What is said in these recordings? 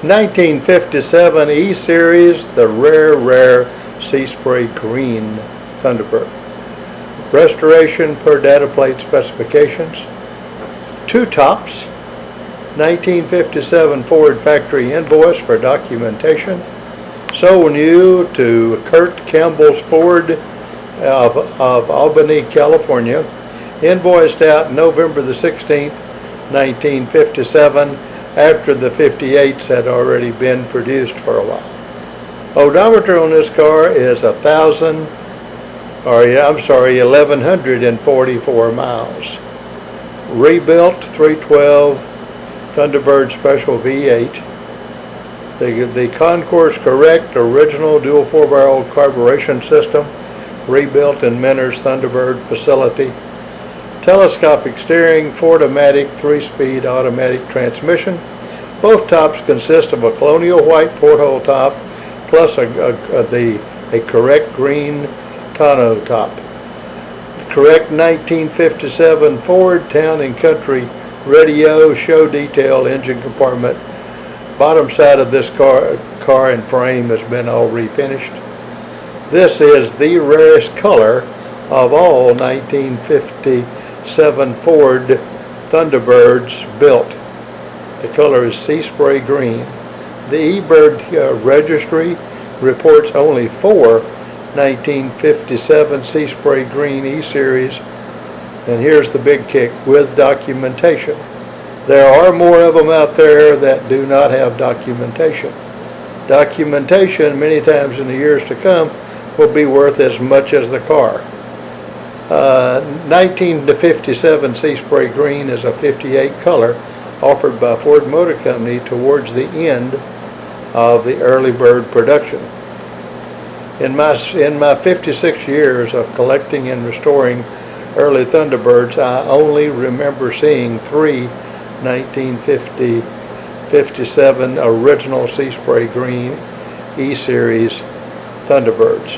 1957 E-Series, the rare Sea Spray Green Thunderbird. Restoration per data plate specifications. Two tops. 1957 Ford factory invoice for documentation. Sold new to Curt Campbells Ford of Albany, California. Invoiced out November the 16th, 1957, after the 58s had already been produced for a while. Odometer on this car is 1,144 miles. Rebuilt 312 Thunderbird Special V8. The Concourse Correct original dual 4-barrel carburation system, rebuilt in Minner's Thunderbird facility. Telescopic steering, Ford-O-Matic 3-speed automatic transmission. Both tops consist of a Colonial white porthole top plus a correct green tonneau top. Correct 1957 Ford Town and Country radio show detail engine compartment. Bottom side of this car and frame has been all refinished. This is the rarest color of all 1957 Ford Thunderbirds built. The color is sea spray green. The eBird Registry reports only 4 1957 sea spray green E-Series, and here's the big kick, with documentation. There are more of them out there that do not have documentation. Documentation, many times in the years to come, will be worth as much as the car. 1957 Sea Spray Green is a 58 color offered by Ford Motor Company towards the end of the early bird production. In my 56 years of collecting and restoring early Thunderbirds, I only remember seeing 3 1957 original Sea Spray Green E-Series Thunderbirds.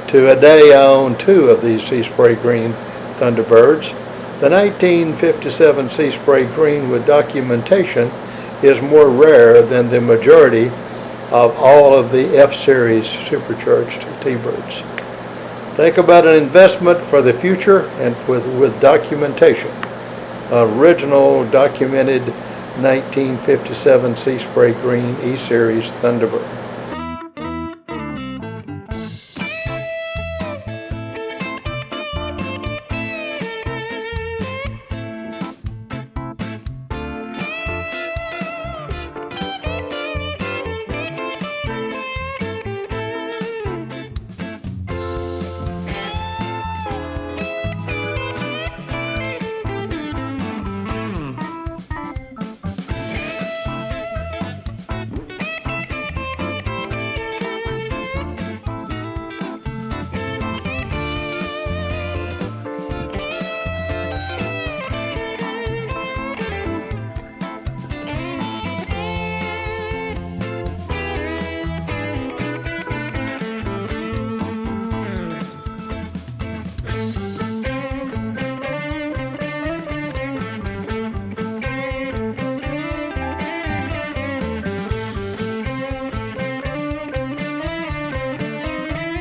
Today I own 2 of these Sea Spray Green Thunderbirds. The 1957 Sea Spray Green with documentation is more rare than the majority of all of the F-Series supercharged T-Birds. Think about an investment for the future and with documentation. Original documented 1957 Sea Spray Green E-Series Thunderbird.